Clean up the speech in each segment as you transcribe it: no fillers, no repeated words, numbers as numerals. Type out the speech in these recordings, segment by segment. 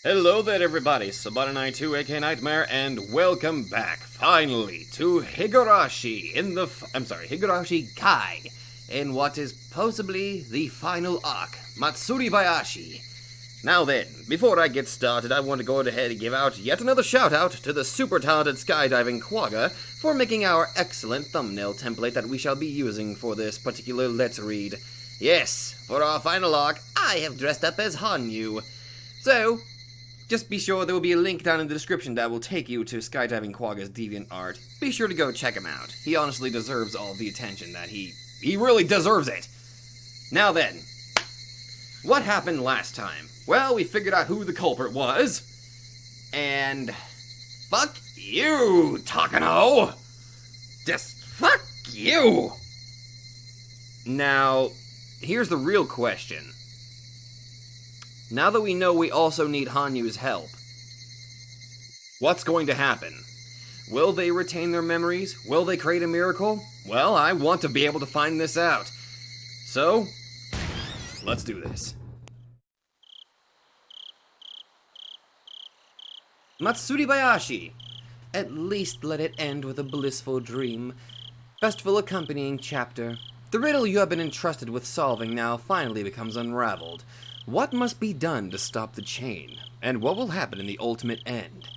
Hello there everybody, Sabana92 aka Nightmare, and welcome back, finally, to Higurashi Higurashi Kai, in what is possibly the final arc, Matsuribayashi. Now then, before I get started, I want to go ahead and give out yet another shout out to the super talented SkydivingQuagga for making our excellent thumbnail template that we shall be using for this particular Let's Read. Yes, for our final arc, I have dressed up as Hanyu. So, just be sure there will be a link down in the description that will take you to SkydivingQuagga's DeviantArt. Be sure to go check him out. He honestly deserves all the attention that he really deserves it. Now then, what happened last time? Well, we figured out who the culprit was, and fuck you, Takano! Just fuck you! Now, here's the real question. Now that we know we also need Hanyu's help, what's going to happen? Will they retain their memories? Will they create a miracle? Well, I want to be able to find this out. So, let's do this. Matsuribayashi. At least let it end with a blissful dream. Festival accompanying chapter. The riddle you have been entrusted with solving now finally becomes unraveled. What must be done to stop the chain? And what will happen in the ultimate end?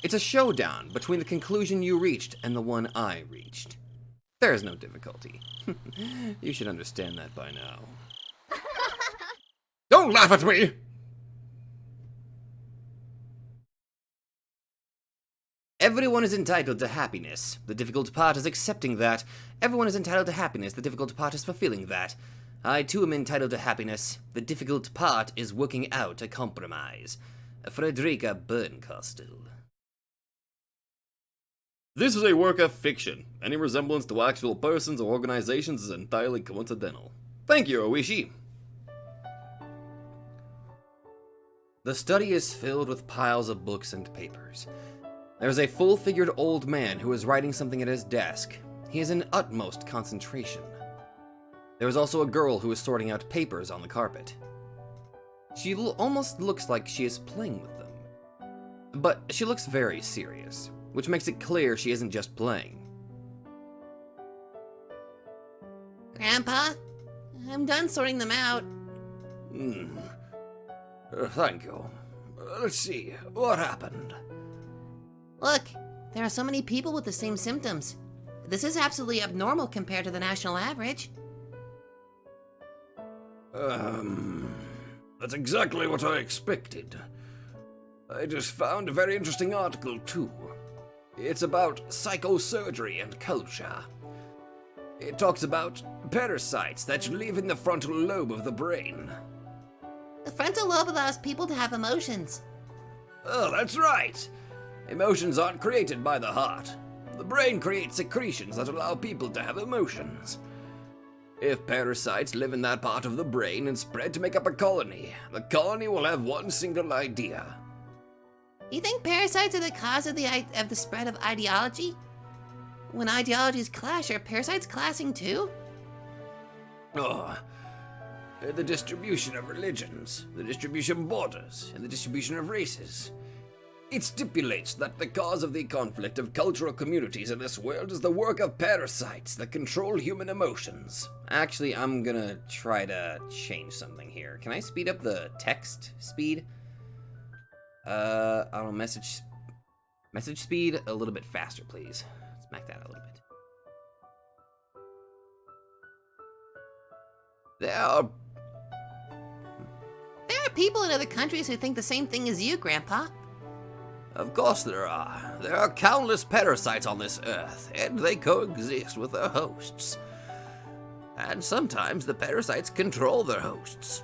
It's a showdown between the conclusion you reached and the one I reached. There is no difficulty. You should understand that by now. Don't laugh at me! Everyone is entitled to happiness. The difficult part is accepting that. Everyone is entitled to happiness. The difficult part is fulfilling that. I too am entitled to happiness. The difficult part is working out a compromise. Frederica Bernkastel. This is a work of fiction. Any resemblance to actual persons or organizations is entirely coincidental. Thank you, Oishi. The study is filled with piles of books and papers. There is a full-figured old man who is writing something at his desk. He is in utmost concentration. There is also a girl who is sorting out papers on the carpet. She almost looks like she is playing with them. But she looks very serious, which makes it clear she isn't just playing. Grandpa, I'm done sorting them out. Thank you. Let's see, what happened? Look, there are so many people with the same symptoms. This is absolutely abnormal compared to the national average. That's exactly what I expected. I just found a very interesting article, too. It's about psychosurgery and culture. It talks about parasites that live in the frontal lobe of the brain. The frontal lobe allows people to have emotions. Oh, that's right. Emotions aren't created by the heart. The brain creates secretions that allow people to have emotions. If parasites live in that part of the brain and spread to make up a colony, the colony will have one single idea. You think parasites are the cause of the spread of ideology? When ideologies clash, are parasites clashing too? Oh, the distribution of religions, the distribution of borders, and the distribution of races. It stipulates that the cause of the conflict of cultural communities in this world is the work of parasites that control human emotions. Actually, I'm gonna try to change something here. Can I speed up the text speed? I don't know, message speed a little bit faster, please. Smack that a little bit. There are people in other countries who think the same thing as you, Grandpa. Of course there are. There are countless parasites on this earth, and they coexist with their hosts. And sometimes the parasites control their hosts.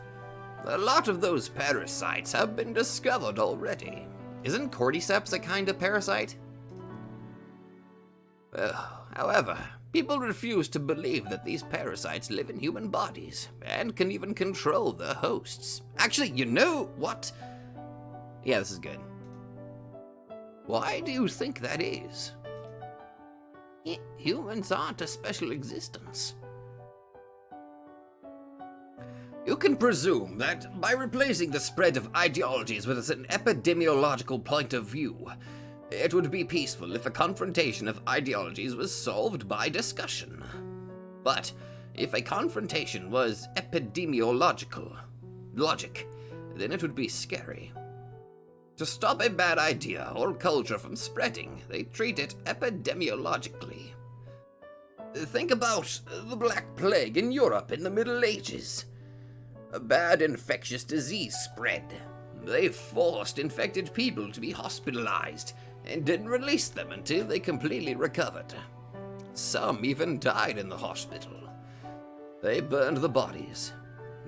A lot of those parasites have been discovered already. Isn't cordyceps a kind of parasite? However, people refuse to believe that these parasites live in human bodies, and can even control their hosts. Actually, you know what? Yeah, this is good. Why do you think that is? Humans aren't a special existence. You can presume that by replacing the spread of ideologies with an epidemiological point of view, it would be peaceful if a confrontation of ideologies was solved by discussion. But if a confrontation was epidemiological logic, then it would be scary. To stop a bad idea or culture from spreading, they treat it epidemiologically. Think about the Black Plague in Europe in the Middle Ages. A bad infectious disease spread. They forced infected people to be hospitalized and didn't release them until they completely recovered. Some even died in the hospital. They burned the bodies.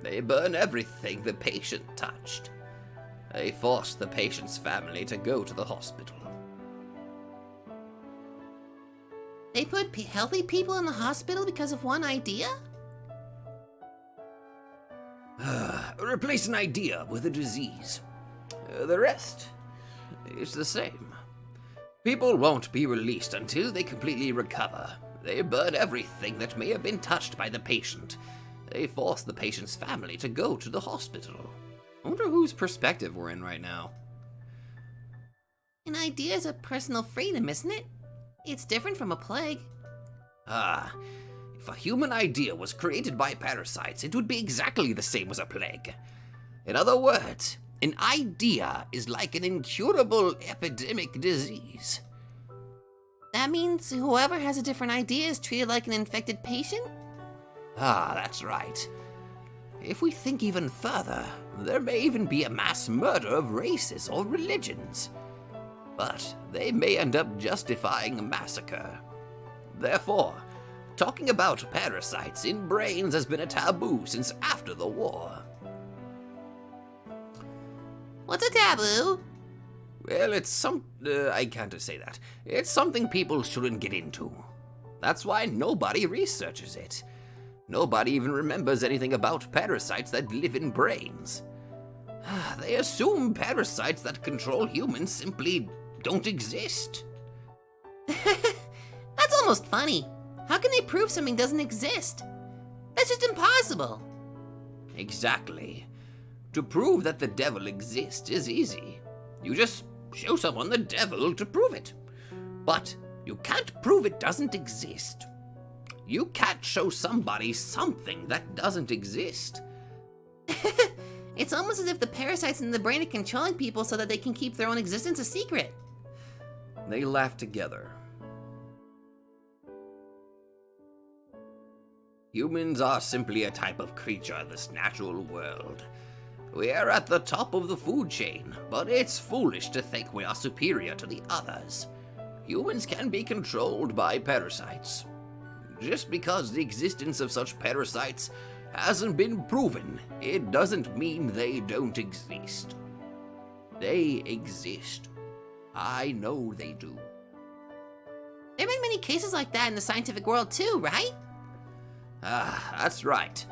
They burned everything the patient touched. They forced the patient's family to go to the hospital. They put healthy people in the hospital because of one idea? Replace an idea with a disease. The rest is the same. People won't be released until they completely recover. They burn everything that may have been touched by the patient. They force the patient's family to go to the hospital. I wonder whose perspective we're in right now. An idea is a personal freedom, isn't it? It's different from a plague. If a human idea was created by parasites, it would be exactly the same as a plague. In other words, an idea is like an incurable epidemic disease. That means whoever has a different idea is treated like an infected patient? That's right. If we think even further, there may even be a mass murder of races or religions. But they may end up justifying a massacre. Therefore, talking about parasites in brains has been a taboo since after the war. What's a taboo? Well, I can't say that. It's something people shouldn't get into. That's why nobody researches it. Nobody even remembers anything about parasites that live in brains. They assume parasites that control humans simply don't exist. That's almost funny. How can they prove something doesn't exist? That's just impossible. Exactly. To prove that the devil exists is easy. You just show someone the devil to prove it. But you can't prove it doesn't exist. You can't show somebody something that doesn't exist. It's almost as if the parasites in the brain are controlling people so that they can keep their own existence a secret. They laugh together. Humans are simply a type of creature in this natural world. We are at the top of the food chain, but it's foolish to think we are superior to the others. Humans can be controlled by parasites. Just because the existence of such parasites hasn't been proven, it doesn't mean they don't exist. They exist. I know they do. There have been many cases like that in the scientific world too, right? That's right.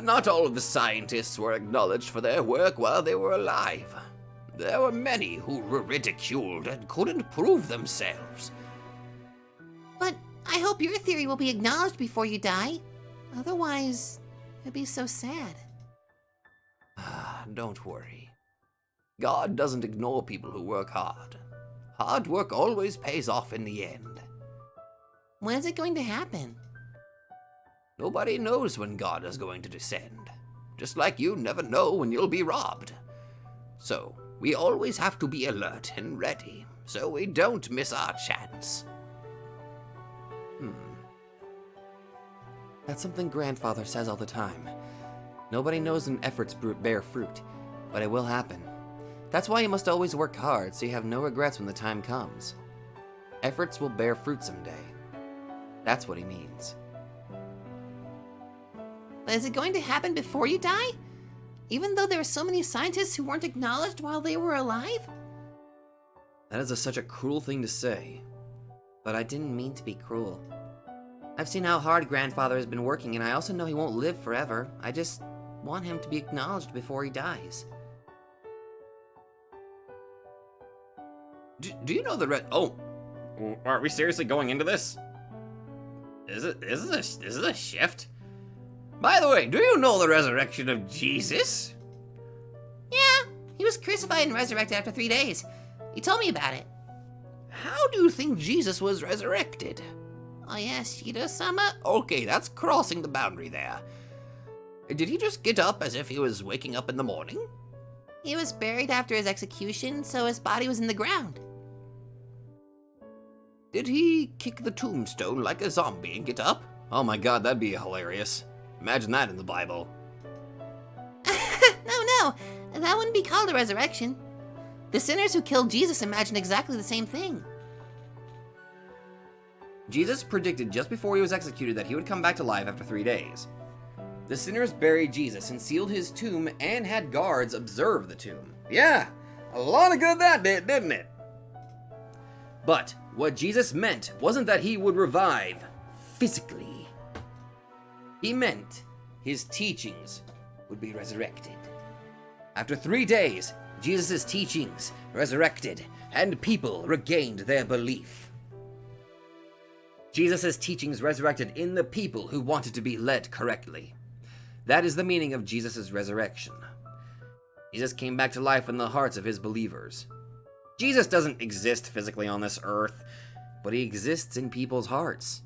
Not all of the scientists were acknowledged for their work while they were alive. There were many who were ridiculed and couldn't prove themselves. But I hope your theory will be acknowledged before you die. Otherwise, it'd be so sad. Don't worry. God doesn't ignore people who work hard. Hard work always pays off in the end. When is it going to happen? Nobody knows when God is going to descend. Just like you never know when you'll be robbed. So, we always have to be alert and ready, so we don't miss our chance. That's something Grandfather says all the time. Nobody knows when efforts bear fruit, but it will happen. That's why you must always work hard so you have no regrets when the time comes. Efforts will bear fruit someday. That's what he means. But is it going to happen before you die? Even though there are so many scientists who weren't acknowledged while they were alive? That is such a cruel thing to say. But I didn't mean to be cruel. I've seen how hard Grandfather has been working, and I also know he won't live forever. I just want him to be acknowledged before he dies. Do you know the red... Oh, Are we seriously going into this? Is this a shift? By the way, do you know the resurrection of Jesus? Yeah, he was crucified and resurrected after 3 days. He told me about it. How do you think Jesus was resurrected? Oh yes, Shido-sama? Okay, that's crossing the boundary there. Did he just get up as if he was waking up in the morning? He was buried after his execution, so his body was in the ground. Did he kick the tombstone like a zombie and get up? Oh my god, that'd be hilarious. Imagine that in the Bible. No, that wouldn't be called a resurrection. The sinners who killed Jesus imagined exactly the same thing. Jesus predicted just before he was executed that he would come back to life after 3 days. The sinners buried Jesus and sealed his tomb and had guards observe the tomb. Yeah, a lot of good that did, didn't it? But what Jesus meant wasn't that he would revive physically. He meant his teachings would be resurrected. After 3 days, Jesus' teachings resurrected and people regained their belief. Jesus' teachings resurrected in the people who wanted to be led correctly. That is the meaning of Jesus' resurrection. Jesus came back to life in the hearts of his believers. Jesus doesn't exist physically on this earth, but he exists in people's hearts.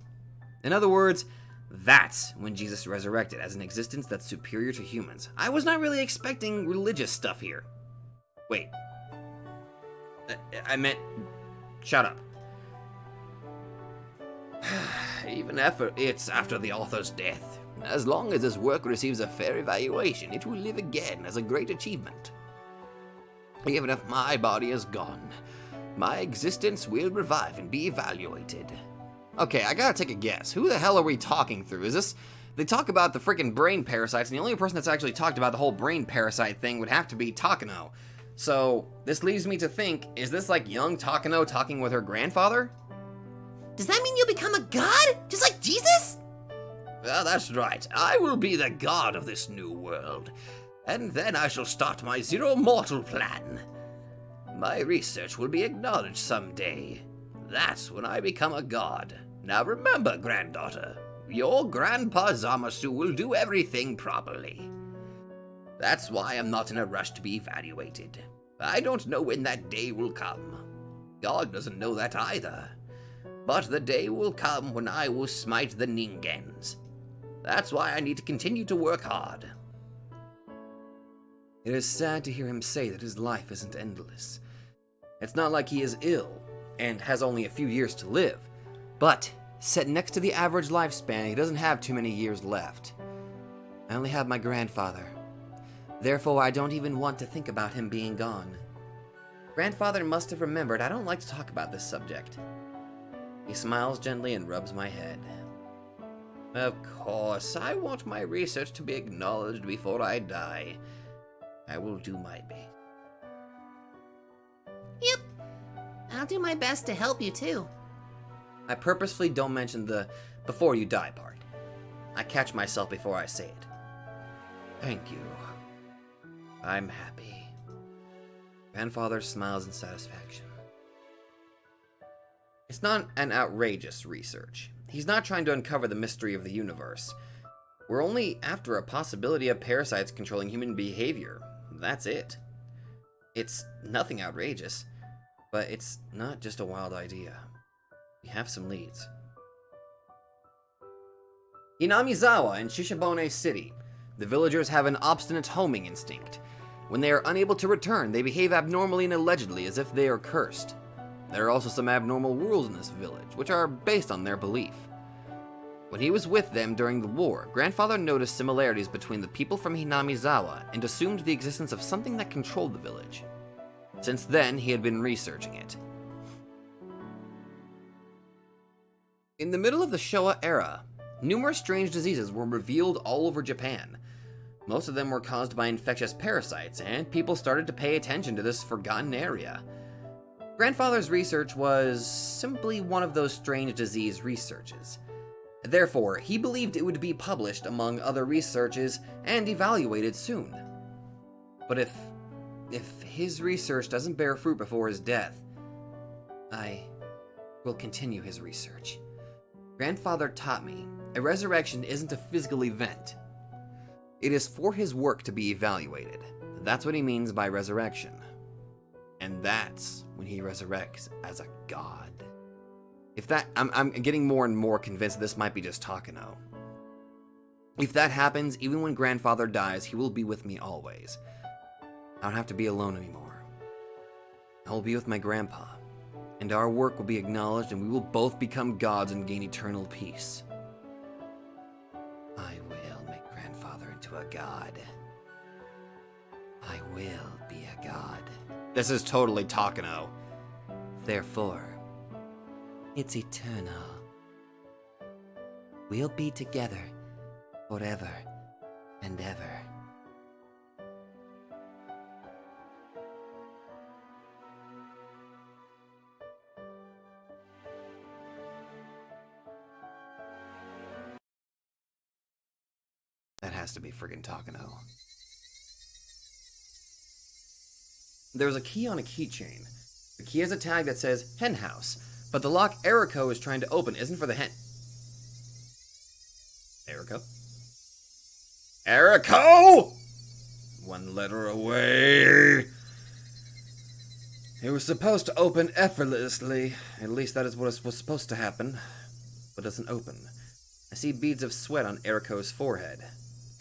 In other words, that's when Jesus resurrected as an existence that's superior to humans. I was not really expecting religious stuff here. Wait. I meant, shut up. Even after the author's death. As long as his work receives a fair evaluation, it will live again as a great achievement. Even if my body is gone, my existence will revive and be evaluated. Okay, I gotta take a guess. Who the hell are we talking through? Is this... They talk about the freaking brain parasites, and the only person that's actually talked about the whole brain parasite thing would have to be Takano. So, this leaves me to think, is this like young Takano talking with her grandfather? Does that mean you'll become a god? Just like Jesus? Well, that's right. I will be the god of this new world. And then I shall start my zero mortal plan. My research will be acknowledged someday. That's when I become a god. Now remember, granddaughter, your grandpa Zamasu will do everything properly. That's why I'm not in a rush to be evaluated. I don't know when that day will come. God doesn't know that either. But the day will come when I will smite the Ningens. That's why I need to continue to work hard. It is sad to hear him say that his life isn't endless. It's not like he is ill and has only a few years to live, but set next to the average lifespan, he doesn't have too many years left. I only have my grandfather. Therefore, I don't even want to think about him being gone. Grandfather must have remembered I don't like to talk about this subject. He smiles gently and rubs my head. Of course, I want my research to be acknowledged before I die. I will do my best. Yep. I'll do my best to help you too. I purposefully don't mention the before you die part. I catch myself before I say it. Thank you. I'm happy. Grandfather smiles in satisfaction. It's not an outrageous research. He's not trying to uncover the mystery of the universe. We're only after a possibility of parasites controlling human behavior. That's it. It's nothing outrageous, but it's not just a wild idea. We have some leads. Inamizawa in Shishibone City. The villagers have an obstinate homing instinct. When they are unable to return, they behave abnormally and allegedly as if they are cursed. There are also some abnormal rules in this village, which are based on their belief. When he was with them during the war, Grandfather noticed similarities between the people from Hinamizawa and assumed the existence of something that controlled the village. Since then, he had been researching it. In the middle of the Showa era, numerous strange diseases were revealed all over Japan. Most of them were caused by infectious parasites, and people started to pay attention to this forgotten area. Grandfather's research was simply one of those strange disease researches. Therefore, he believed it would be published among other researches and evaluated soon. But if his research doesn't bear fruit before his death, I will continue his research. Grandfather taught me a resurrection isn't a physical event, It is for his work to be evaluated. That's what he means by resurrection. And that's when he resurrects as a god. If that, I'm getting more and more convinced this might be just Takano. If that happens, even when grandfather dies, he will be with me always. I don't have to be alone anymore. I will be with my grandpa, and our work will be acknowledged, and we will both become gods and gain eternal peace. I will make grandfather into a god. I will be a god. This is totally Takano. Therefore, it's eternal. We'll be together forever and ever. That has to be friggin' Takano. There's a key on a keychain. The key has a tag that says hen house, but the lock Eriko is trying to open isn't for the hen. Eriko? Eriko! One letter away. It was supposed to open effortlessly. At least that is what was supposed to happen. But it doesn't open. I see beads of sweat on Eriko's forehead.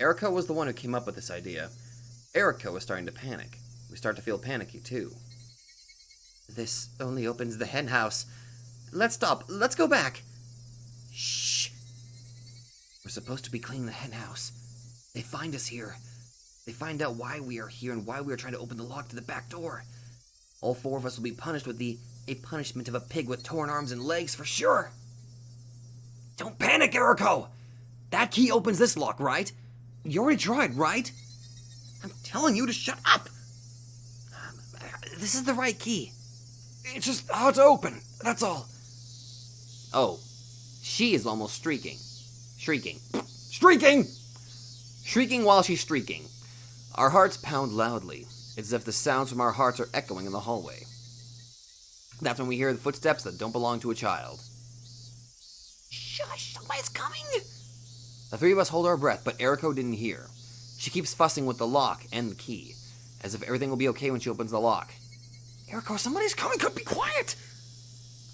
Eriko was the one who came up with this idea. Eriko was starting to panic. We start to feel panicky, too. This only opens the hen house. Let's stop. Let's go back. Shh. We're supposed to be cleaning the hen house. They find us here. They find out why we are here and why we are trying to open the lock to the back door. All four of us will be punished with a punishment of a pig with torn arms and legs for sure. Don't panic, Eriko. That key opens this lock, right? You already tried, right? I'm telling you to shut up. This is the right key. It's just how to open, that's all. Oh, she is almost shrieking. Shrieking while she's streaking. Our hearts pound loudly. It's as if the sounds from our hearts are echoing in the hallway. That's when we hear the footsteps that don't belong to a child. Shush, somebody's coming! The three of us hold our breath, but Eriko didn't hear. She keeps fussing with the lock and the key, as if everything will be okay when she opens the lock. Eriko, somebody's coming, be quiet!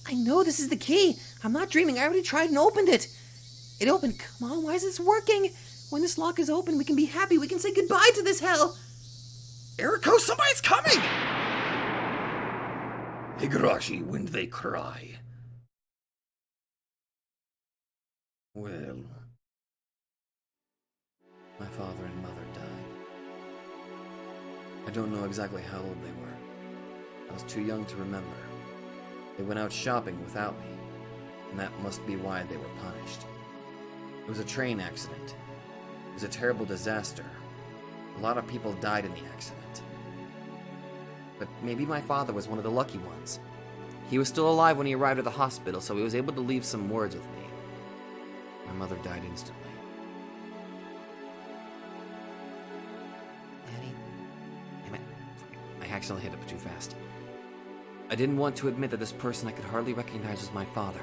I know this is the key. I'm not dreaming, I already tried and opened it. It opened, come on, why is this working? When this lock is open, we can be happy, we can say goodbye to this hell. Eriko, somebody's coming! Higurashi, when they cry. Well, my father and mother died. I don't know exactly how old they were. I was too young to remember. They went out shopping without me, and that must be why they were punished. It was a train accident. It was a terrible disaster. A lot of people died in the accident. But maybe my father was one of the lucky ones. He was still alive when he arrived at the hospital, so he was able to leave some words with me. My mother died instantly. Daddy? Damn it. I accidentally hit it too fast. I didn't want to admit that this person I could hardly recognize was my father.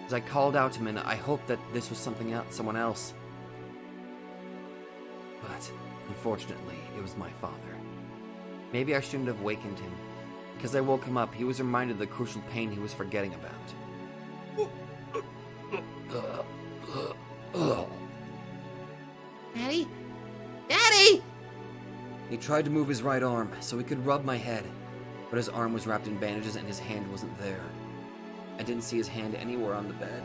As I called out to him, and I hoped that this was someone else. But, unfortunately, it was my father. Maybe I shouldn't have wakened him. Because I woke him up, he was reminded of the crucial pain he was forgetting about. Daddy? Daddy! He tried to move his right arm so he could rub my head, but his arm was wrapped in bandages and his hand wasn't there. I didn't see his hand anywhere on the bed.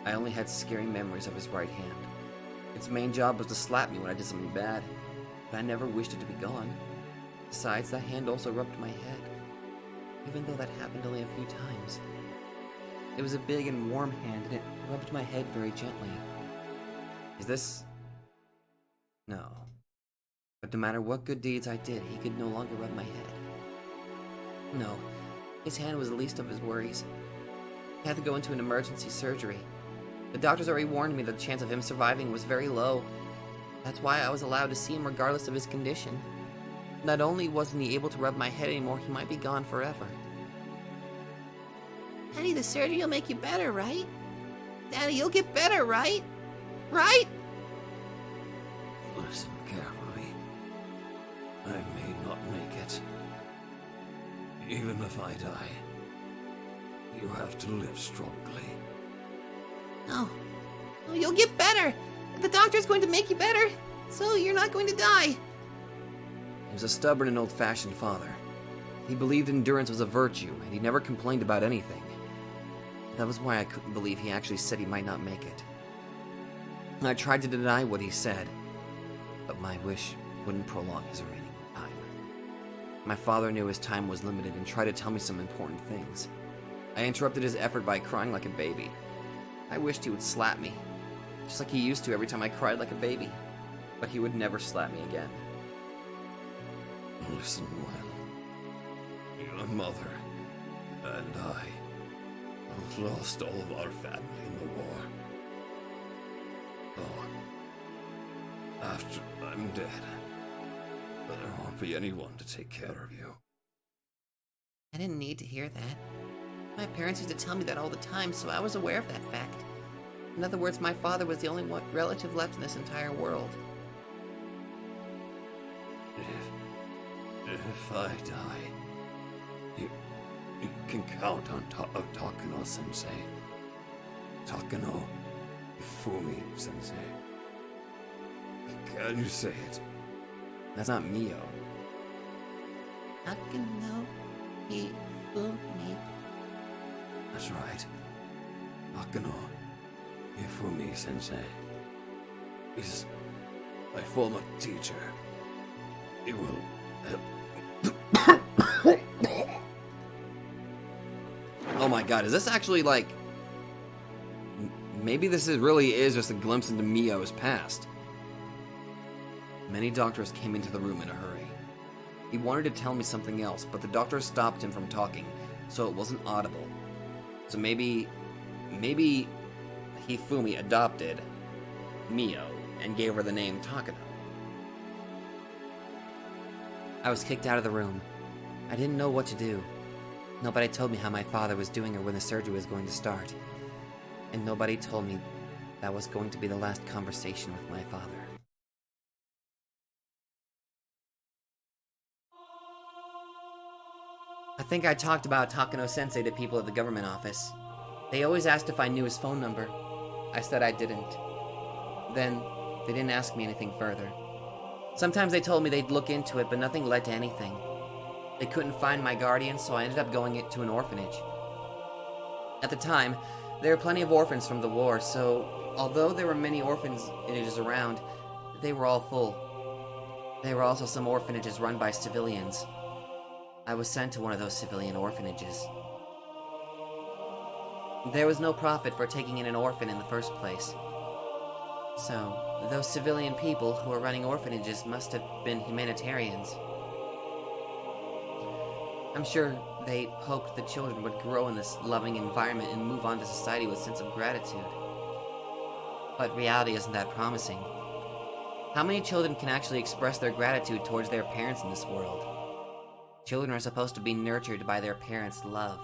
I only had scary memories of his right hand. Its main job was to slap me when I did something bad, but I never wished it to be gone. Besides, that hand also rubbed my head, even though that happened only a few times. It was a big and warm hand, and it rubbed my head very gently. Is this... No. But no matter what good deeds I did, he could no longer rub my head. No, his hand was the least of his worries. He had to go into an emergency surgery. The doctors already warned me that the chance of him surviving was very low. That's why I was allowed to see him regardless of his condition. Not only wasn't he able to rub my head anymore, he might be gone forever. Daddy, the surgery will make you better, right? Daddy, you'll get better, right? Right? I may not make it. Even if I die, you have to live strongly. No. No, you'll get better. The doctor's going to make you better, so you're not going to die. He was a stubborn and old-fashioned father. He believed endurance was a virtue, and he never complained about anything. That was why I couldn't believe he actually said he might not make it. I tried to deny what he said, but my wish wouldn't prolong his remaining time. My father knew his time was limited and tried to tell me some important things. I interrupted his effort by crying like a baby. I wished he would slap me, just like he used to every time I cried like a baby. But he would never slap me again. Listen well. Your mother and I have lost all of our family in the war. Oh, after I'm dead, there won't be anyone to take care of you. I didn't need to hear that. My parents used to tell me that all the time, so I was aware of that fact. In other words, my father was the only relative left in this entire world. If I die, you can count on Takano-sensei. Takano Ifumi-sensei. Can you say it? That's not Mio. Takano Ifumi. That's right. Takano Ifumi-sensei is my former teacher. He will help. Oh my god, is this actually like... Maybe this really is just a glimpse into Mio's past. Many doctors came into the room in a hurry. He wanted to tell me something else, but the doctor stopped him from talking, so it wasn't audible. So maybe Hifumi adopted Mio and gave her the name Takano. I was kicked out of the room. I didn't know what to do. Nobody told me how my father was doing or when the surgery was going to start. And nobody told me that was going to be the last conversation with my father. I think I talked about Takano-sensei to people at the government office. They always asked if I knew his phone number. I said I didn't. Then, they didn't ask me anything further. Sometimes they told me they'd look into it, but nothing led to anything. They couldn't find my guardian, so I ended up going to an orphanage. At the time, there were plenty of orphans from the war, so although there were many orphanages around, they were all full. There were also some orphanages run by civilians. I was sent to one of those civilian orphanages. There was no profit for taking in an orphan in the first place. So, those civilian people who were running orphanages must have been humanitarians. I'm sure they hoped the children would grow in this loving environment and move on to society with a sense of gratitude. But reality isn't that promising. How many children can actually express their gratitude towards their parents in this world? Children are supposed to be nurtured by their parents' love.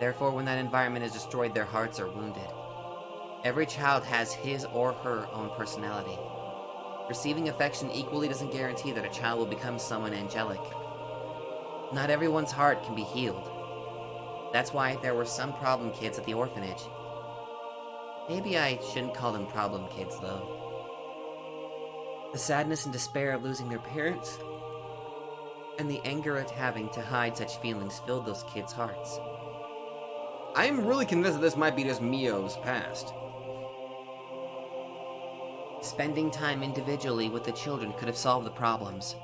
Therefore, when that environment is destroyed, their hearts are wounded. Every child has his or her own personality. Receiving affection equally doesn't guarantee that a child will become someone angelic. Not everyone's heart can be healed. That's why there were some problem kids at the orphanage. Maybe I shouldn't call them problem kids, though. The sadness and despair of losing their parents, and the anger at having to hide such feelings filled those kids' hearts. I am really convinced that this might be just Mio's past. Spending time individually with the children could have solved the problems.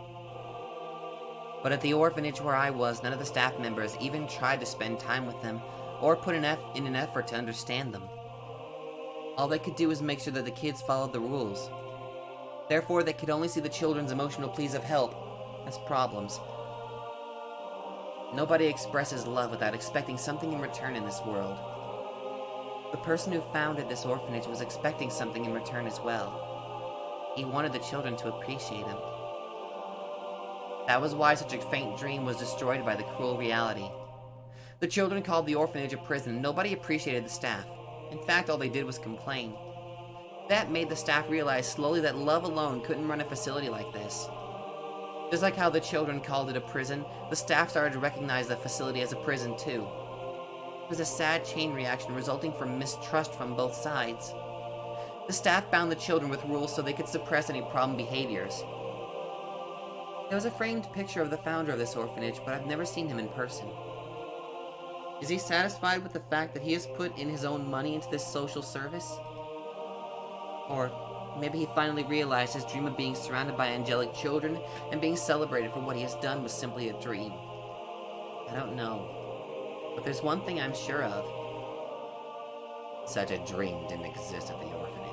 But at the orphanage where I was, none of the staff members even tried to spend time with them or put in an effort to understand them. All they could do was make sure that the kids followed the rules. Therefore, they could only see the children's emotional pleas of help as problems. Nobody expresses love without expecting something in return in this world. The person who founded this orphanage was expecting something in return as well. He wanted the children to appreciate him. That was why such a faint dream was destroyed by the cruel reality. The children called the orphanage a prison, and nobody appreciated the staff. In fact, all they did was complain. That made the staff realize slowly that love alone couldn't run a facility like this. Just like how the children called it a prison, the staff started to recognize the facility as a prison too. It was a sad chain reaction resulting from mistrust from both sides. The staff bound the children with rules so they could suppress any problem behaviors. There was a framed picture of the founder of this orphanage, but I've never seen him in person. Is he satisfied with the fact that he has put in his own money into this social service? Or maybe he finally realized his dream of being surrounded by angelic children and being celebrated for what he has done was simply a dream. I don't know. But there's one thing I'm sure of. Such a dream didn't exist at the orphanage.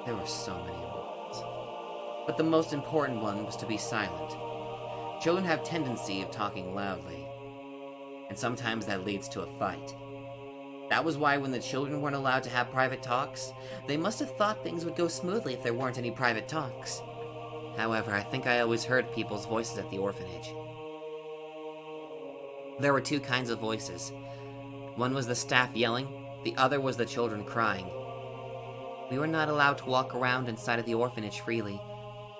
There were so many rules. But the most important one was to be silent. Children have tendency of talking loudly. And sometimes that leads to a fight. That was why when the children weren't allowed to have private talks, they must have thought things would go smoothly if there weren't any private talks. However, I think I always heard people's voices at the orphanage. There were two kinds of voices. One was the staff yelling, the other was the children crying. We were not allowed to walk around inside of the orphanage freely,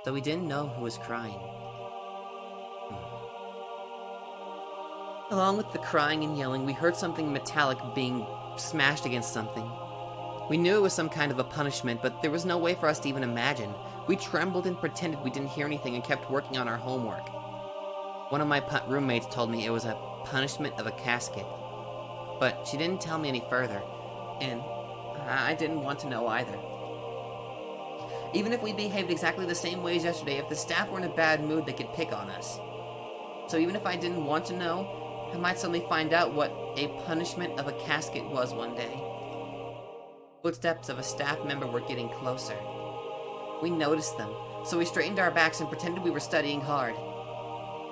so we didn't know who was crying. Along with the crying and yelling, we heard something metallic being smashed against something. We knew it was some kind of a punishment, but there was no way for us to even imagine. We trembled and pretended we didn't hear anything and kept working on our homework. One of my roommates told me it was a punishment of a casket, but she didn't tell me any further, and I didn't want to know either. Even if we behaved exactly the same way as yesterday, if the staff were in a bad mood, they could pick on us. So even if I didn't want to know, I might suddenly find out what a punishment of a casket was one day. Footsteps of a staff member were getting closer. We noticed them, so we straightened our backs and pretended we were studying hard.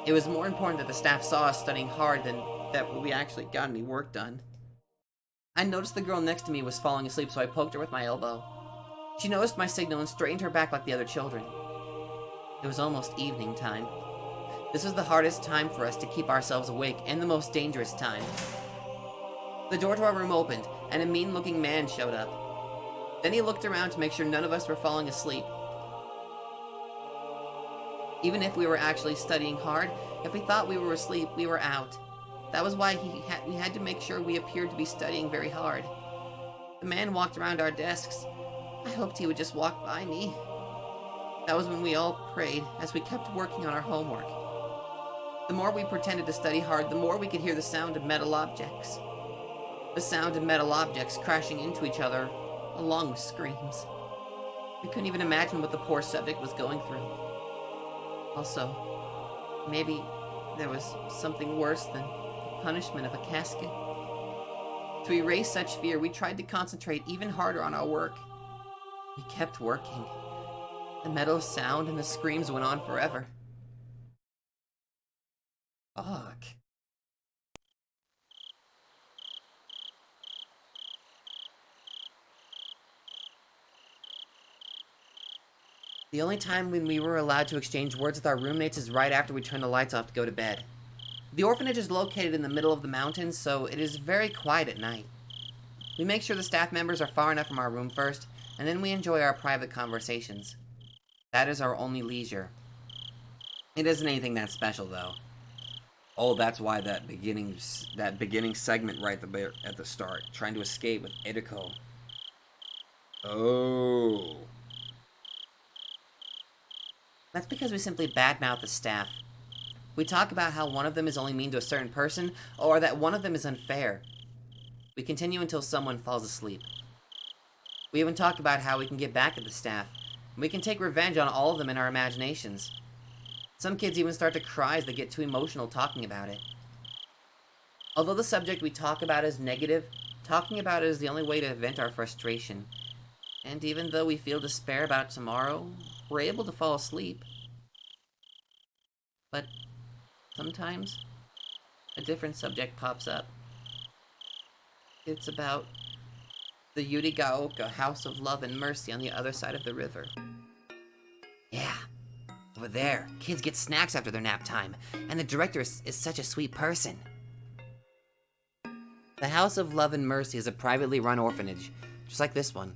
It was more important that the staff saw us studying hard than that we actually got any work done. I noticed the girl next to me was falling asleep, so I poked her with my elbow. She noticed my signal and straightened her back like the other children. It was almost evening time. This was the hardest time for us to keep ourselves awake, and the most dangerous time. The door to our room opened, and a mean-looking man showed up. Then he looked around to make sure none of us were falling asleep. Even if we were actually studying hard, if we thought we were asleep, we were out. That was why we had to make sure we appeared to be studying very hard. The man walked around our desks. I hoped he would just walk by me. That was when we all prayed, as we kept working on our homework. The more we pretended to study hard, the more we could hear the sound of metal objects. The sound of metal objects crashing into each other, along with screams. We couldn't even imagine what the poor subject was going through. Also, maybe there was something worse than the punishment of a casket. To erase such fear, we tried to concentrate even harder on our work. We kept working. The metal sound and the screams went on forever. Fuck. The only time when we were allowed to exchange words with our roommates is right after we turn the lights off to go to bed. The orphanage is located in the middle of the mountains, so it is very quiet at night. We make sure the staff members are far enough from our room first, and then we enjoy our private conversations. That is our only leisure. It isn't anything that special, though. Oh, that's why that beginning segment right there at the start, trying to escape with Ediko. Oh. That's because we simply badmouth the staff. We talk about how one of them is only mean to a certain person, or that one of them is unfair. We continue until someone falls asleep. We even talk about how we can get back at the staff, and we can take revenge on all of them in our imaginations. Some kids even start to cry as they get too emotional talking about it. Although the subject we talk about is negative, talking about it is the only way to vent our frustration. And even though we feel despair about tomorrow, we're able to fall asleep. But sometimes a different subject pops up. It's about the Higurashi House of Love and Mercy on the other side of the river. Yeah, over there, kids get snacks after their nap time, and the director is such a sweet person. The House of Love and Mercy is a privately run orphanage, just like this one.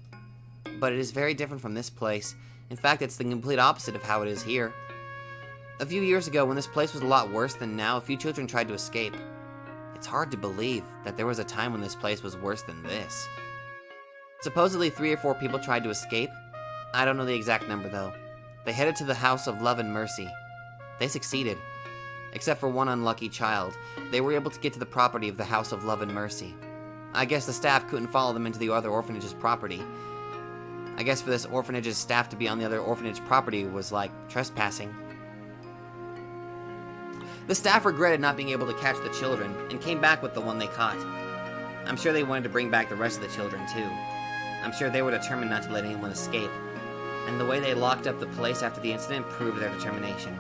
But it is very different from this place, In fact, it's the complete opposite of how it is here. A few years ago, when this place was a lot worse than now, a few children tried to escape. It's hard to believe that there was a time when this place was worse than this. Supposedly 3 or 4 people tried to escape. I don't know the exact number though. They headed to the House of Love and Mercy. They succeeded. Except for one unlucky child. They were able to get to the property of the House of Love and Mercy. I guess the staff couldn't follow them into the other orphanage's property. I guess for this orphanage's staff to be on the other orphanage property was like trespassing. The staff regretted not being able to catch the children, and came back with the one they caught. I'm sure they wanted to bring back the rest of the children too. I'm sure they were determined not to let anyone escape, and the way they locked up the place after the incident proved their determination.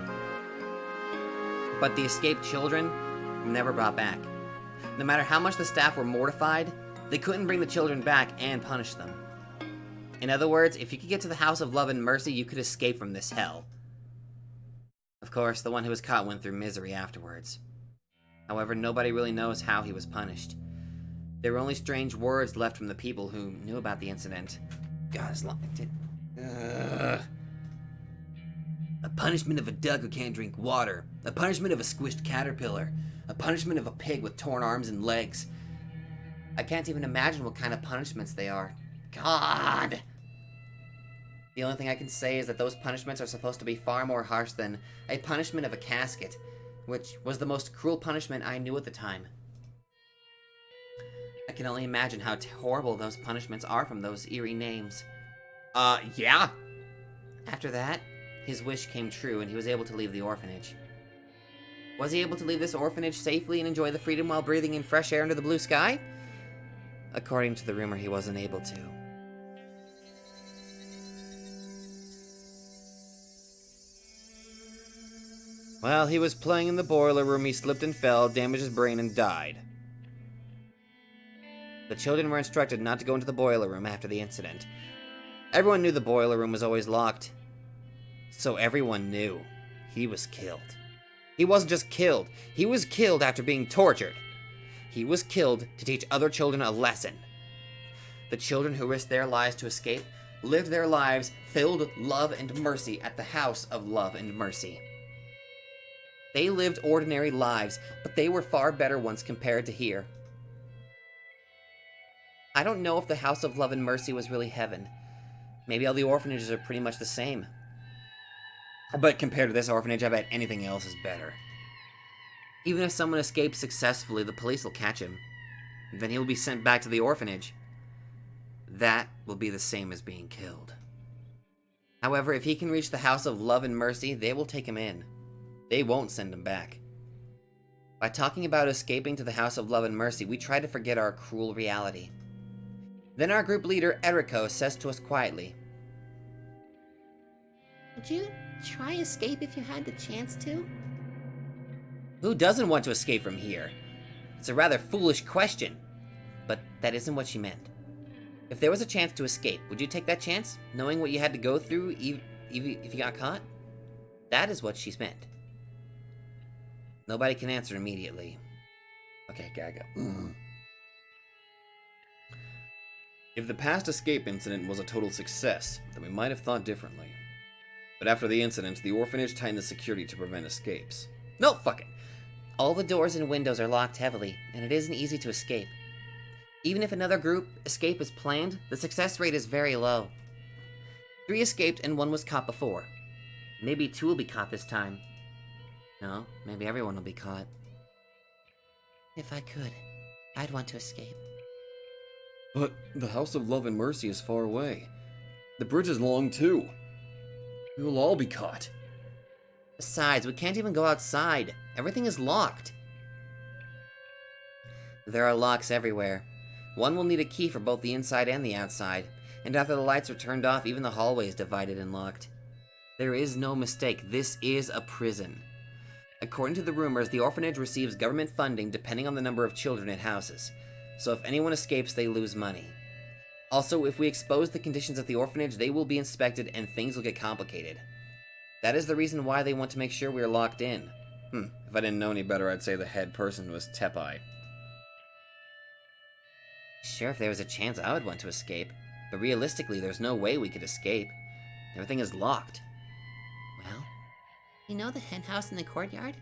But the escaped children were never brought back. No matter how much the staff were mortified, they couldn't bring the children back and punish them. In other words, if you could get to the House of Love and Mercy, you could escape from this hell. Of course, the one who was caught went through misery afterwards. However, nobody really knows how he was punished. There were only strange words left from the people who knew about the incident. God, as long as a punishment of a duck who can't drink water. A punishment of a squished caterpillar. A punishment of a pig with torn arms and legs. I can't even imagine what kind of punishments they are. God! The only thing I can say is that those punishments are supposed to be far more harsh than a punishment of a casket, which was the most cruel punishment I knew at the time. I can only imagine how horrible those punishments are from those eerie names. Yeah? After that, his wish came true and he was able to leave the orphanage. Was he able to leave this orphanage safely and enjoy the freedom while breathing in fresh air under the blue sky? According to the rumor, he wasn't able to. While he was playing in the boiler room, he slipped and fell, damaged his brain, and died. The children were instructed not to go into the boiler room after the incident. Everyone knew the boiler room was always locked. So everyone knew he was killed. He wasn't just killed, he was killed after being tortured. He was killed to teach other children a lesson. The children who risked their lives to escape lived their lives filled with love and mercy at the House of Love and Mercy. They lived ordinary lives, but they were far better ones compared to here. I don't know if the House of Love and Mercy was really heaven. Maybe all the orphanages are pretty much the same. But compared to this orphanage, I bet anything else is better. Even if someone escapes successfully, the police will catch him. Then he will be sent back to the orphanage. That will be the same as being killed. However, if he can reach the House of Love and Mercy, they will take him in. They won't send him back. By talking about escaping to the House of Love and Mercy, we try to forget our cruel reality. Then our group leader, Eriko, says to us quietly, Would you try escape if you had the chance to? Who doesn't want to escape from here? It's a rather foolish question, but that isn't what she meant. If there was a chance to escape, would you take that chance, knowing what you had to go through if you got caught? That is what she's meant. Nobody can answer immediately. Okay, Gaga. If the past escape incident was a total success, then we might have thought differently. But after the incident, the orphanage tightened the security to prevent escapes. No, fuck it. All the doors and windows are locked heavily, and it isn't easy to escape. Even if another group escape is planned, the success rate is very low. 3 escaped and 1 was caught before. Maybe 2 will be caught this time. No, maybe everyone will be caught. If I could, I'd want to escape. But the House of Love and Mercy is far away. The bridge is long too. We will all be caught. Besides, we can't even go outside. Everything is locked. There are locks everywhere. One will need a key for both the inside and the outside, and after the lights are turned off, even the hallway is divided and locked. There is no mistake, this is a prison. According to the rumors, the orphanage receives government funding depending on the number of children it houses, so if anyone escapes, they lose money. Also, if we expose the conditions at the orphanage, they will be inspected and things will get complicated. That is the reason why they want to make sure we are locked in. If I didn't know any better, I'd say the head person was Tepai. Sure, if there was a chance I would want to escape, but realistically there's no way we could escape. Everything is locked. Well, you know the hen house in the courtyard?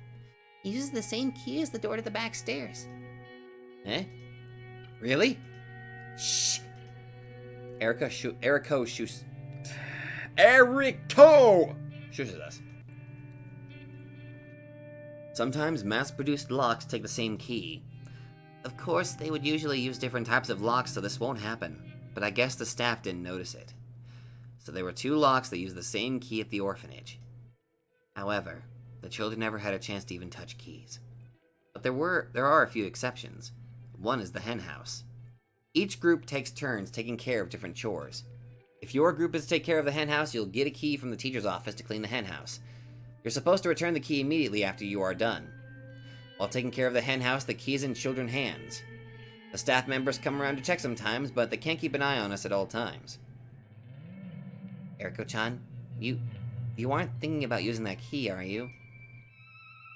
It uses the same key as the door to the back stairs. Eh? Really? Shh! Eriko shushes us. Sometimes mass-produced locks take the same key. Of course, they would usually use different types of locks, so this won't happen. But I guess the staff didn't notice it. So there were 2 locks that used the same key at the orphanage. However, the children never had a chance to even touch keys. But there are a few exceptions. One is the hen house. Each group takes turns taking care of different chores. If your group is to take care of the hen house, you'll get a key from the teacher's office to clean the hen house. You're supposed to return the key immediately after you are done. While taking care of the hen house, the key is in children's hands. The staff members come around to check sometimes, but they can't keep an eye on us at all times. Eriko-chan, you aren't thinking about using that key, are you?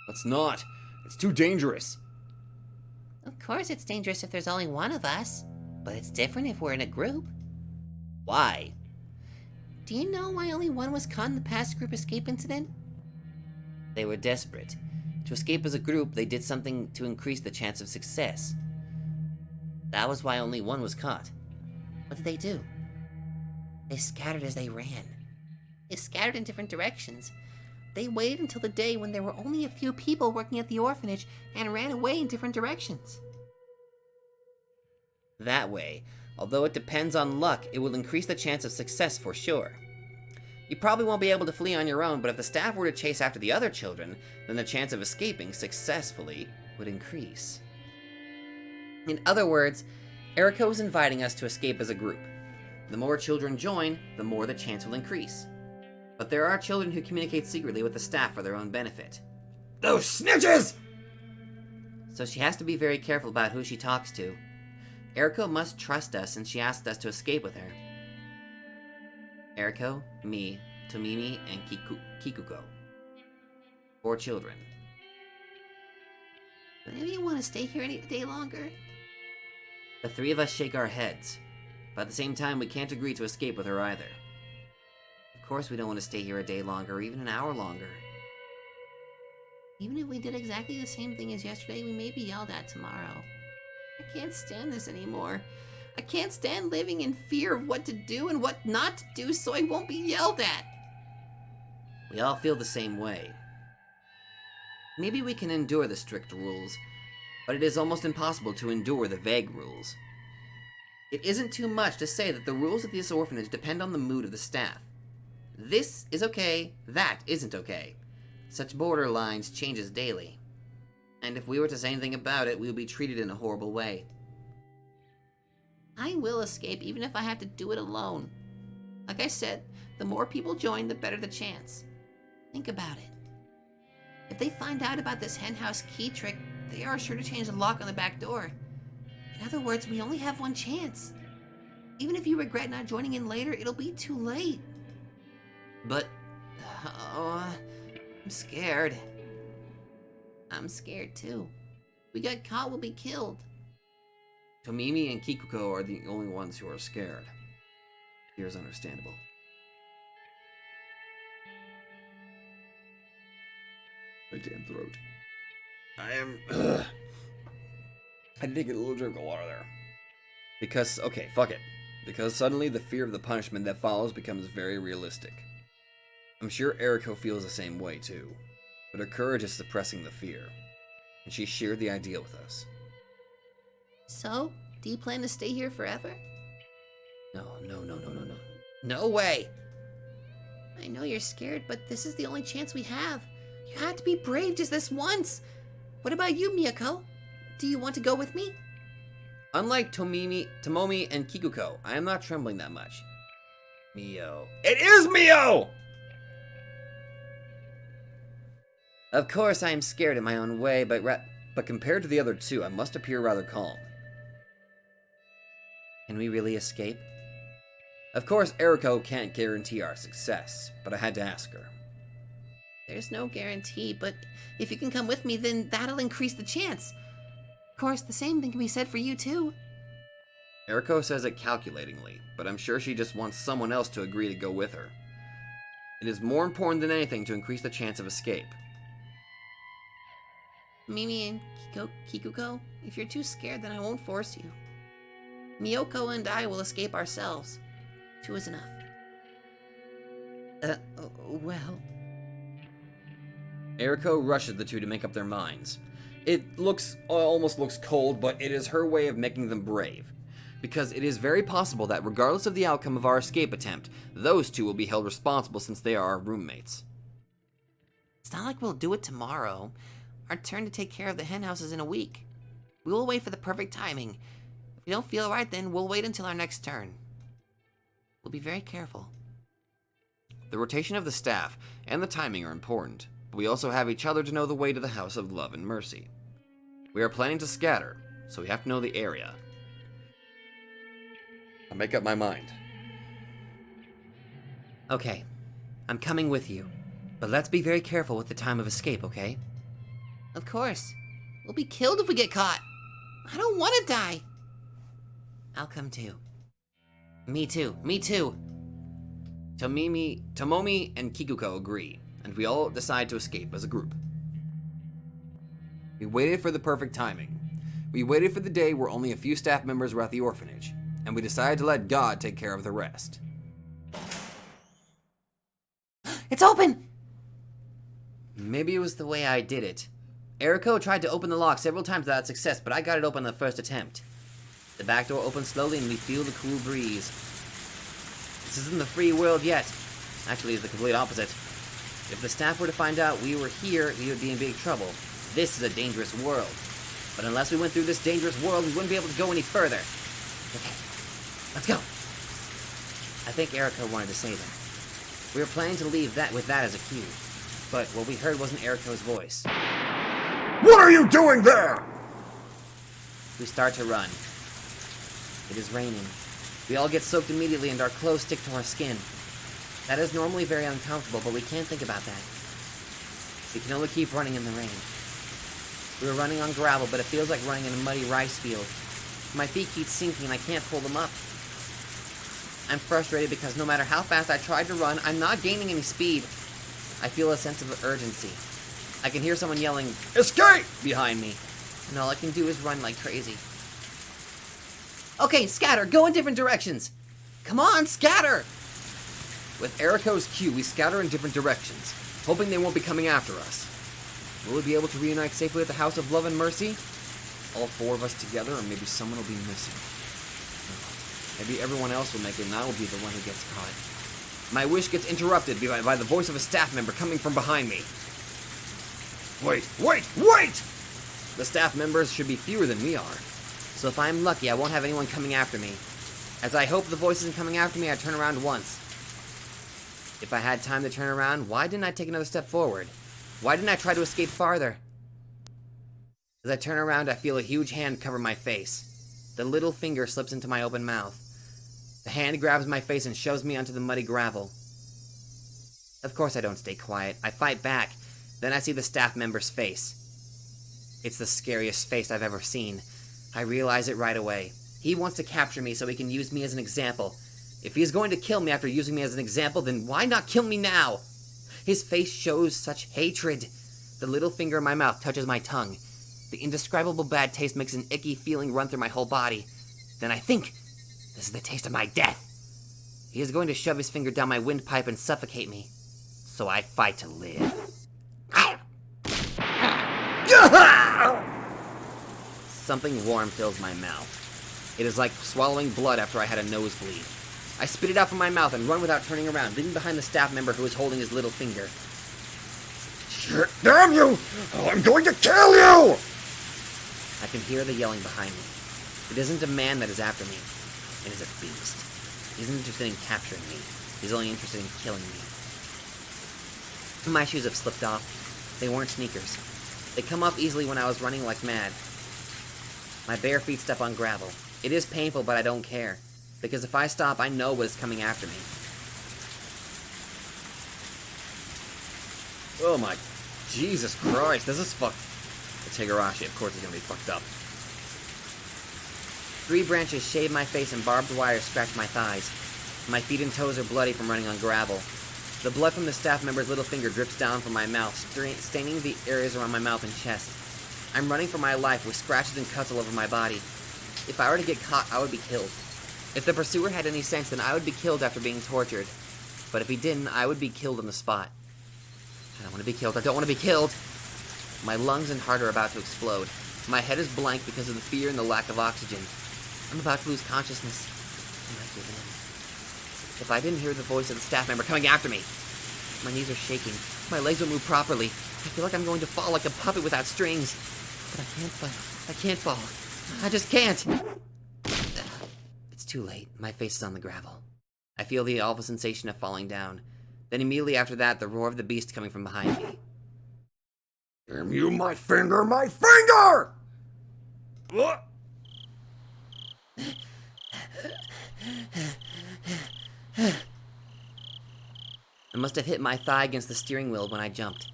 Let's not. It's too dangerous. Of course it's dangerous if there's only one of us. But it's different if we're in a group. Why? Do you know why only one was caught in the past group escape incident? They were desperate. To escape as a group, they did something to increase the chance of success. That was why only one was caught. What did they do? They scattered as they ran. They scattered in different directions. They waited until the day when there were only a few people working at the orphanage and ran away in different directions. That way, although it depends on luck, it will increase the chance of success for sure. You probably won't be able to flee on your own, but if the staff were to chase after the other children, then the chance of escaping successfully would increase. In other words, Eriko is inviting us to escape as a group. The more children join, the more the chance will increase. But there are children who communicate secretly with the staff for their own benefit. Those snitches! So she has to be very careful about who she talks to. Eriko must trust us, and she asked us to escape with her. Eriko, me, Tomimi, and Kikuko. 4 children. But if you want to stay here any day longer? The 3 of us shake our heads, but at the same time we can't agree to escape with her either. Of course we don't want to stay here a day longer, or even an hour longer. Even if we did exactly the same thing as yesterday, we may be yelled at tomorrow. I can't stand this anymore. I can't stand living in fear of what to do and what not to do so I won't be yelled at. We all feel the same way. Maybe we can endure the strict rules, but it is almost impossible to endure the vague rules. It isn't too much to say that the rules of this orphanage depend on the mood of the staff. This is okay, that isn't okay. Such borderlines changes daily. And if we were to say anything about it, we would be treated in a horrible way. I will escape even if I have to do it alone. Like I said, the more people join, the better the chance. Think about it. If they find out about this henhouse key trick, they are sure to change the lock on the back door. In other words, we only have one chance. Even if you regret not joining in later, it'll be too late. But... I'm scared. I'm scared too. If we get caught, we'll be killed. Tomimi and Kikuko are the only ones who are scared. Fear is understandable. My damn throat. I had to take a little drink of water there. Because, okay, fuck it. Because suddenly the fear of the punishment that follows becomes very realistic. I'm sure Eriko feels the same way too, but her courage is suppressing the fear, and she shared the idea with us. So, do you plan to stay here forever? No. No way! I know you're scared, but this is the only chance we have. You have to be brave just this once. What about you, Miyako? Do you want to go with me? Unlike Tomomi, and Kikuko, I am not trembling that much. Mio. It is Mio! Of course, I am scared in my own way, but compared to the other 2, I must appear rather calm. Can we really escape? Of course, Eriko can't guarantee our success, but I had to ask her. There's no guarantee, but if you can come with me, then that'll increase the chance. Of course, the same thing can be said for you, too. Eriko says it calculatingly, but I'm sure she just wants someone else to agree to go with her. It is more important than anything to increase the chance of escape. Mimi and Kikuko, if you're too scared, then I won't force you. Miyoko and I will escape ourselves. 2 is enough. Well... Eriko rushes the two to make up their minds. It almost looks cold, but it is her way of making them brave. Because it is very possible that regardless of the outcome of our escape attempt, those two will be held responsible since they are our roommates. It's not like we'll do it tomorrow. Our turn to take care of the henhouse is in a week. We will wait for the perfect timing. If we don't feel right, then we'll wait until our next turn. We'll be very careful. The rotation of the staff and the timing are important, but we also have each other to know the way to the House of Love and Mercy. We are planning to scatter, so we have to know the area. I'll make up my mind. Okay, I'm coming with you. But let's be very careful with the time of escape, okay? Of course. We'll be killed if we get caught. I don't want to die. I'll come too. Me too. Tomomi and Kikuko agree, and we all decide to escape as a group. We waited for the perfect timing. We waited for the day where only a few staff members were at the orphanage, and we decided to let God take care of the rest. It's open! Maybe it was the way I did it. Eriko tried to open the lock several times without success, but I got it open on the first attempt. The back door opened slowly and we feel the cool breeze. This isn't the free world yet. Actually, it's the complete opposite. If the staff were to find out we were here, we would be in big trouble. This is a dangerous world. But unless we went through this dangerous world, we wouldn't be able to go any further. Okay, let's go. I think Eriko wanted to say that. We were planning to leave with that as a cue. But what we heard wasn't Eriko's voice. What are you doing there? We start to run. It is raining. We all get soaked immediately and our clothes stick to our skin. That is normally very uncomfortable, but we can't think about that. We can only keep running in the rain. We were running on gravel, but it feels like running in a muddy rice field. My feet keep sinking and I can't pull them up. I'm frustrated because no matter how fast I try to run, I'm not gaining any speed. I feel a sense of urgency. I can hear someone yelling, "Escape!" behind me, and all I can do is run like crazy. Okay, scatter! Go in different directions! Come on, scatter! With Eriko's cue, we scatter in different directions, hoping they won't be coming after us. Will we be able to reunite safely at the House of Love and Mercy? All 4 of us together, or maybe someone will be missing. Maybe everyone else will make it and I will be the one who gets caught. My wish gets interrupted by the voice of a staff member coming from behind me. Wait! The staff members should be fewer than we are. So if I'm lucky, I won't have anyone coming after me. As I hope the voice isn't coming after me, I turn around once. If I had time to turn around, why didn't I take another step forward? Why didn't I try to escape farther? As I turn around, I feel a huge hand cover my face. The little finger slips into my open mouth. The hand grabs my face and shoves me onto the muddy gravel. Of course I don't stay quiet. I fight back. Then I see the staff member's face. It's the scariest face I've ever seen. I realize it right away. He wants to capture me so he can use me as an example. If he is going to kill me after using me as an example, then why not kill me now? His face shows such hatred. The little finger in my mouth touches my tongue. The indescribable bad taste makes an icky feeling run through my whole body. Then I think, this is the taste of my death. He is going to shove his finger down my windpipe and suffocate me. So I fight to live. Something warm fills my mouth. It is like swallowing blood after I had a nosebleed. I spit it out from my mouth and run without turning around, leaving behind the staff member who is holding his little finger. Shit, damn you! Oh, I'm going to kill you! I can hear the yelling behind me. It isn't a man that is after me. It is a beast. He isn't interested in capturing me. He's only interested in killing me. My shoes have slipped off. They weren't sneakers. They come off easily when I was running like mad. My bare feet step on gravel. It is painful, but I don't care. Because if I stop, I know what is coming after me. Oh my Jesus Christ, this is fucked. It's Higurashi, of course it's gonna be fucked up. 3 branches shave my face and barbed wire scratch my thighs. My feet and toes are bloody from running on gravel. The blood from the staff member's little finger drips down from my mouth, staining the areas around my mouth and chest. I'm running for my life with scratches and cuts all over my body. If I were to get caught, I would be killed. If the pursuer had any sense, then I would be killed after being tortured. But if he didn't, I would be killed on the spot. I don't want to be killed. I don't want to be killed. My lungs and heart are about to explode. My head is blank because of the fear and the lack of oxygen. I'm about to lose consciousness. I might give in. If I didn't hear the voice of the staff member coming after me. My knees are shaking. My legs don't move properly. I feel like I'm going to fall like a puppet without strings. But I can't fall. I can't fall. I just can't. It's too late. My face is on the gravel. I feel the awful sensation of falling down. Then immediately after that, the roar of the beast coming from behind me. Damn you, my finger, my finger! What? I must have hit my thigh against the steering wheel when I jumped.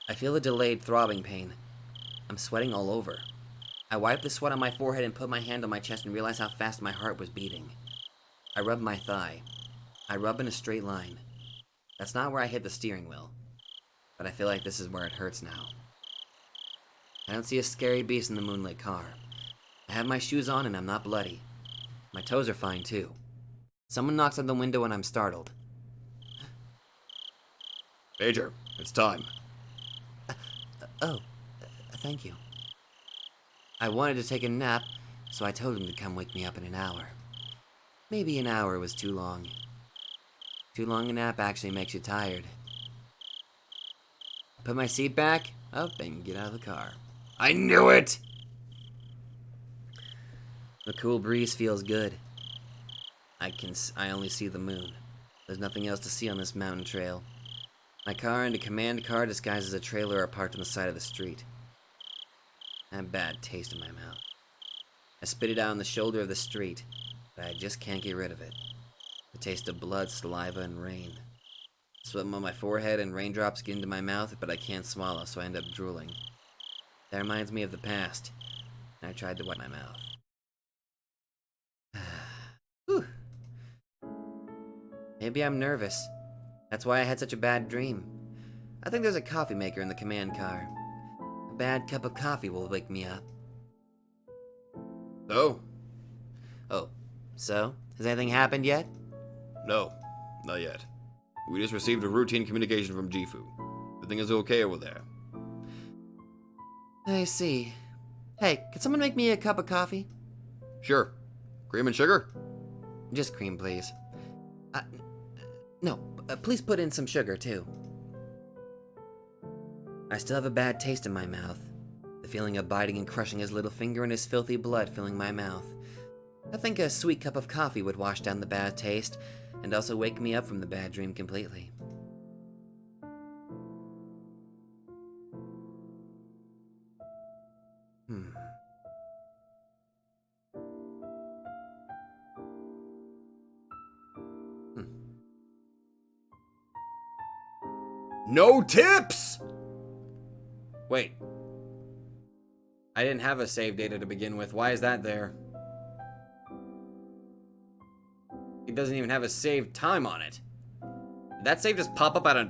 I feel a delayed throbbing pain. I'm sweating all over. I wipe the sweat on my forehead and put my hand on my chest and realize how fast my heart was beating. I rub my thigh. I rub in a straight line. That's not where I hit the steering wheel, but I feel like this is where it hurts now. I don't see a scary beast in the moonlit car. I have my shoes on and I'm not bloody. My toes are fine too. Someone knocks on the window and I'm startled. Major, it's time. Thank you. I wanted to take a nap, so I told him to come wake me up in an hour. Maybe an hour was too long. Too long a nap actually makes you tired. Put my seat back, up, and get out of the car. I knew it! The cool breeze feels good. I only see the moon. There's nothing else to see on this mountain trail. My car and a command car disguised as a trailer are parked on the side of the street. I have a bad taste in my mouth. I spit it out on the shoulder of the street, but I just can't get rid of it. The taste of blood, saliva, and rain. Sweat on my forehead and raindrops get into my mouth, but I can't swallow, so I end up drooling. That reminds me of the past, and I tried to wipe my mouth. Whew. Maybe I'm nervous. That's why I had such a bad dream. I think there's a coffee maker in the command car. A bad cup of coffee will wake me up. No? Oh, so? Has anything happened yet? No, not yet. We just received a routine communication from Jifu. Everything is okay over there. I see. Hey, could someone make me a cup of coffee? Sure. Cream and sugar? Just cream, please. No, please put in some sugar, too. I still have a bad taste in my mouth. The feeling of biting and crushing his little finger and his filthy blood filling my mouth. I think a sweet cup of coffee would wash down the bad taste and also wake me up from the bad dream completely. No tips! Wait. I didn't have a save data to begin with. Why is that there? It doesn't even have a save time on it. Did that save just pop up out of...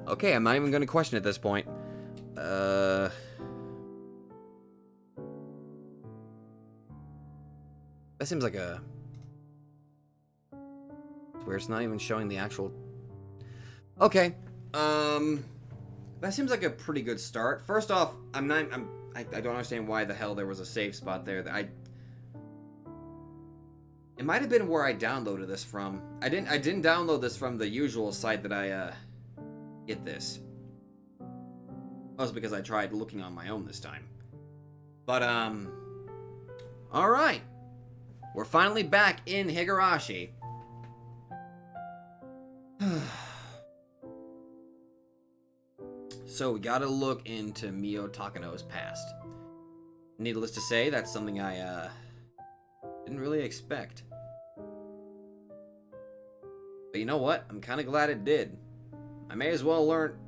Okay, I'm not even going to question at this point. That seems like a... It's weird, it's not even showing the actual... Okay. That seems like a pretty good start. First off, I don't understand why the hell there was a save spot there. It might have been where I downloaded this from. I didn't download this from the usual site that I get this. Mostly because I tried looking on my own this time. But all right. We're finally back in Higurashi. So we gotta look into Mio Takano's past. Needless to say, that's something I didn't really expect. But you know what? I'm kind of glad it did. I may as well learn.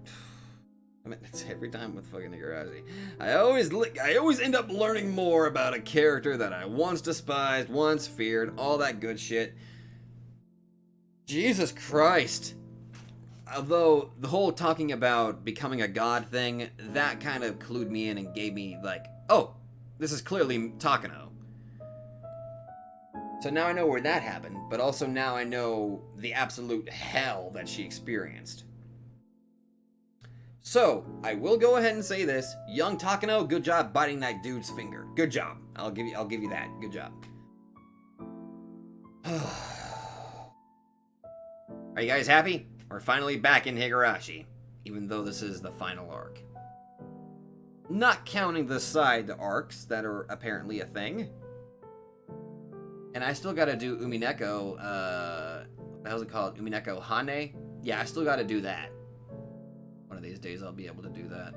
I mean, it's every time with fucking Higurashi. I always end up learning more about a character that I once despised, once feared, all that good shit. Jesus Christ. although the whole talking about becoming a god thing, that kind of clued me in and gave me, like, oh, this is clearly Takano. So now I know where that happened, but also now I know the absolute hell that she experienced. So, I will go ahead and say this. Young Takano, good job biting that dude's finger. Good job. I'll give you that. Good job. Are you guys happy? We're finally back in Higurashi, even though this is the final arc. Not counting the side arcs that are apparently a thing. And I still gotta do Umineko, what the hell's it called? Umineko Hane? Yeah, I still gotta do that. One of these days I'll be able to do that.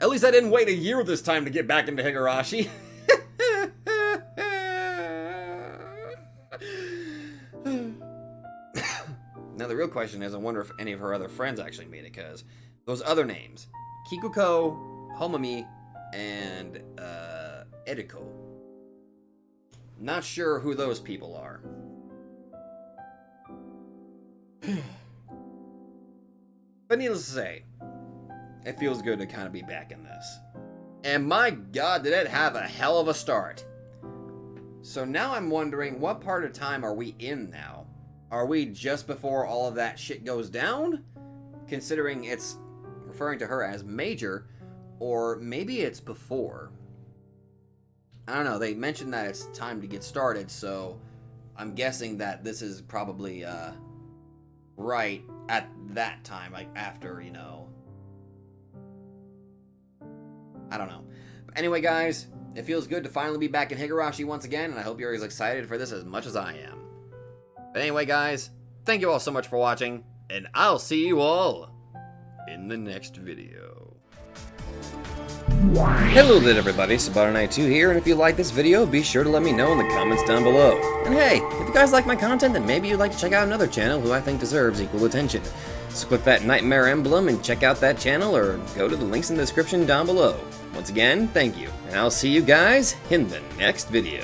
At least I didn't wait a year this time to get back into Higurashi. Now the real question is, I wonder if any of her other friends actually made it, because those other names, Kikuko, Homami, and Eriko. Not sure who those people are. But needless to say, it feels good to kind of be back in this. And my god, did it have a hell of a start. So now I'm wondering, what part of time are we in now? Are we just before all of that shit goes down? Considering it's referring to her as Major, or maybe it's before. I don't know, they mentioned that it's time to get started, so I'm guessing that this is probably, right at that time, like after, you know. I don't know. But anyway, guys, it feels good to finally be back in Higurashi once again, and I hope you're as excited for this as much as I am. But anyway, guys, thank you all so much for watching, and I'll see you all in the next video. Hello there everybody, Sabato92 here, and if you like this video, be sure to let me know in the comments down below. And hey, if you guys like my content, then maybe you'd like to check out another channel who I think deserves equal attention. So click that nightmare emblem and check out that channel, or go to the links in the description down below. Once again, thank you, and I'll see you guys in the next video.